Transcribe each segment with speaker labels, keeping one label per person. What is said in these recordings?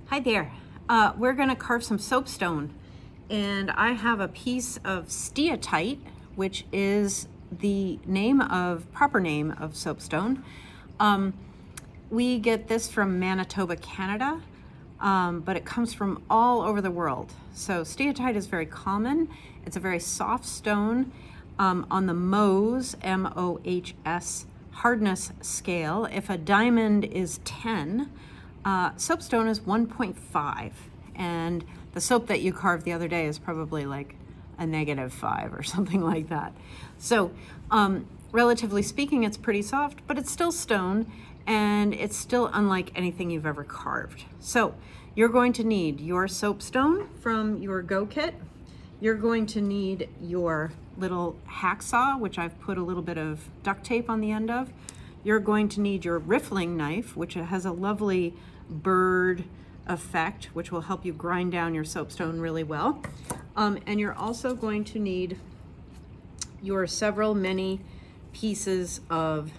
Speaker 1: Hi there. We're going to carve some soapstone, and I have a piece of STEATITE, which is the proper name of soapstone. We get this from Manitoba, Canada, but it comes from all over the world. So STEATITE is very common. It's a very soft stone on the Mohs, M-O-H-S, hardness scale. If a diamond is 10, soapstone is 1.5, and the soap that you carved the other day is probably like a -5 or something like that. So relatively speaking, it's pretty soft, but it's still stone, and it's still unlike anything you've ever carved. So you're going to need your soapstone from your Go Kit. You're going to need your little hacksaw, which I've put a little bit of duct tape on the end of. You're going to need your riffling knife, which has a lovely bird effect, which will help you grind down your soapstone really well. And you're also going to need your many pieces of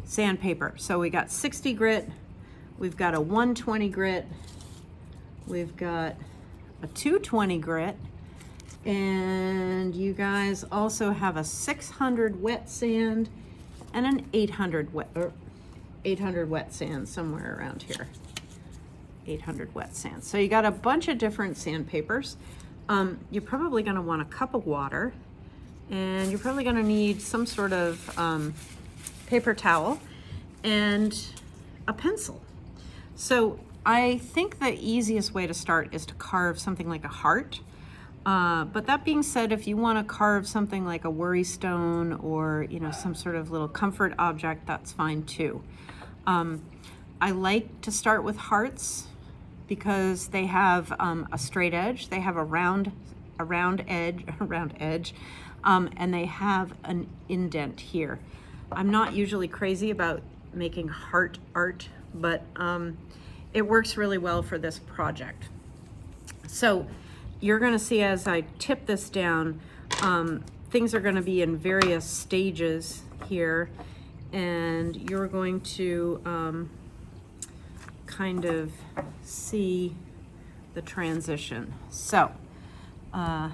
Speaker 1: sandpaper. So we got 60 grit, we've got a 120 grit, we've got a 220 grit, and you guys also have a 600 wet sand and an 800 wet sand somewhere around here. 800 wet sand. So you got a bunch of different sandpapers. You're probably going to want a cup of water, and you're probably going to need some sort of paper towel and a pencil. So I think the easiest way to start is to carve something like a heart. But that being said, if you want to carve something like a worry stone or, some sort of little comfort object, that's fine too. I like to start with hearts because they have a straight edge, they have a round edge, and they have an indent here. I'm not usually crazy about making heart art, but it works really well for this project. So you're going to see as I tip this down, things are going to be in various stages here, and you're going to kind of see the transition. So I'm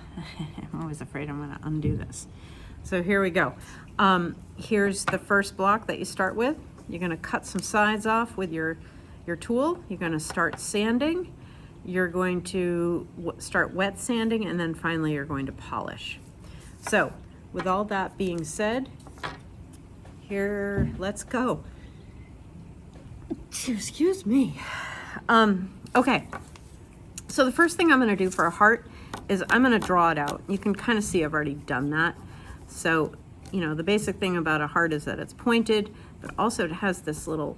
Speaker 1: always afraid I'm going to undo this. So here we go. Here's the first block that you start with. You're going to cut some sides off with your tool. You're going to start sanding. You're going to start wet sanding, and then finally you're going to polish. So with all that being said, let's go. Excuse me. Okay, so the first thing I'm going to do for a heart is I'm going to draw it out. You can kind of see I've already done that. So, the basic thing about a heart is that it's pointed, but also it has this little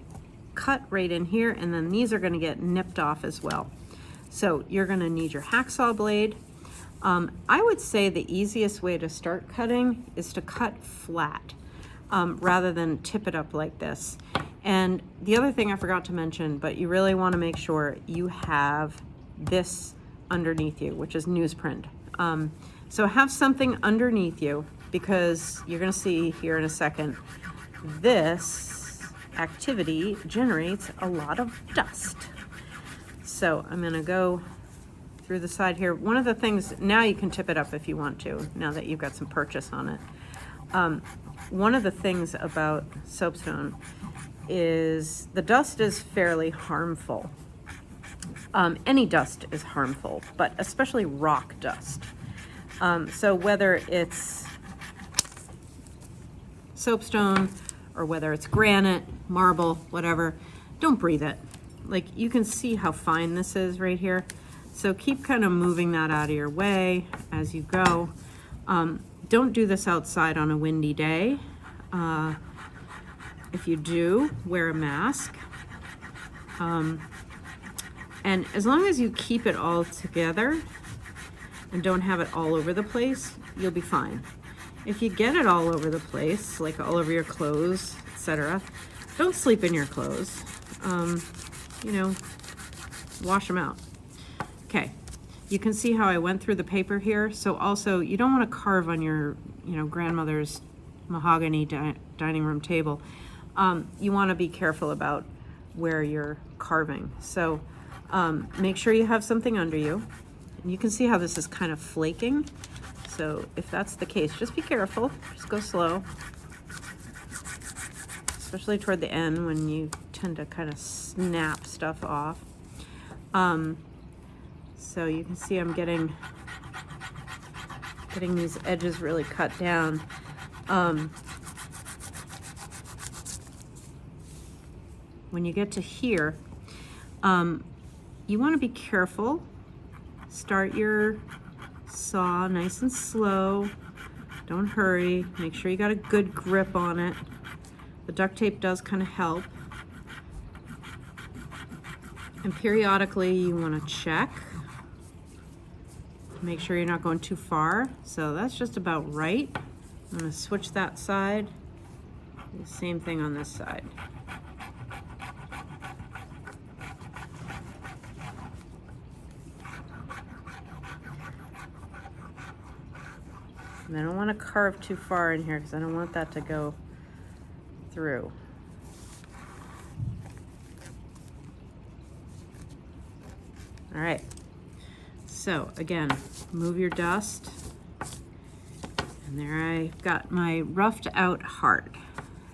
Speaker 1: cut right in here, and then these are going to get nipped off as well. So you're going to need your hacksaw blade. I would say the easiest way to start cutting is to cut flat rather than tip it up like this. And the other thing I forgot to mention, but you really want to make sure you have this underneath you, which is newsprint. So have something underneath you, because you're going to see here in a second, this activity generates a lot of dust. So I'm going to go through the side here. One of the things, now you can tip it up if you want to, now that you've got some purchase on it. One of the things about soapstone is the dust is fairly harmful. Any dust is harmful, but especially rock dust. So whether it's soapstone or whether it's granite, marble, whatever, don't breathe it. Like, you can see how fine this is right here. So keep kind of moving that out of your way as you go. Don't do this outside on a windy day. If you do, wear a mask. And as long as you keep it all together and don't have it all over the place, you'll be fine. If you get it all over the place, like all over your clothes, etc., don't sleep in your clothes. Wash them out. Okay, you can see how I went through the paper here. So also, you don't want to carve on your, grandmother's mahogany dining room table. You want to be careful about where you're carving. So make sure you have something under you. And you can see how this is kind of flaking. So if that's the case, just be careful, just go slow. Especially toward the end when you tend to kind of snap stuff off. So you can see I'm getting these edges really cut down. When you get to here, you want to be careful. Start your saw nice and slow. Don't hurry. Make sure you got a good grip on it. The duct tape does kind of help. And periodically you want to check. Make sure you're not going too far. So that's just about right. I'm going to switch that side. Do the same thing on this side. And I don't want to carve too far in here because I don't want that to go through. All right, so again, move your dust. And there I've got my roughed out heart.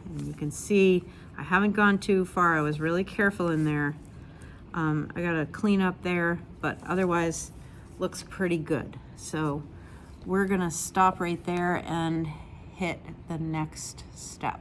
Speaker 1: And you can see I haven't gone too far. I was really careful in there. I gotta clean up there, but otherwise looks pretty good. So we're gonna stop right there and hit the next step.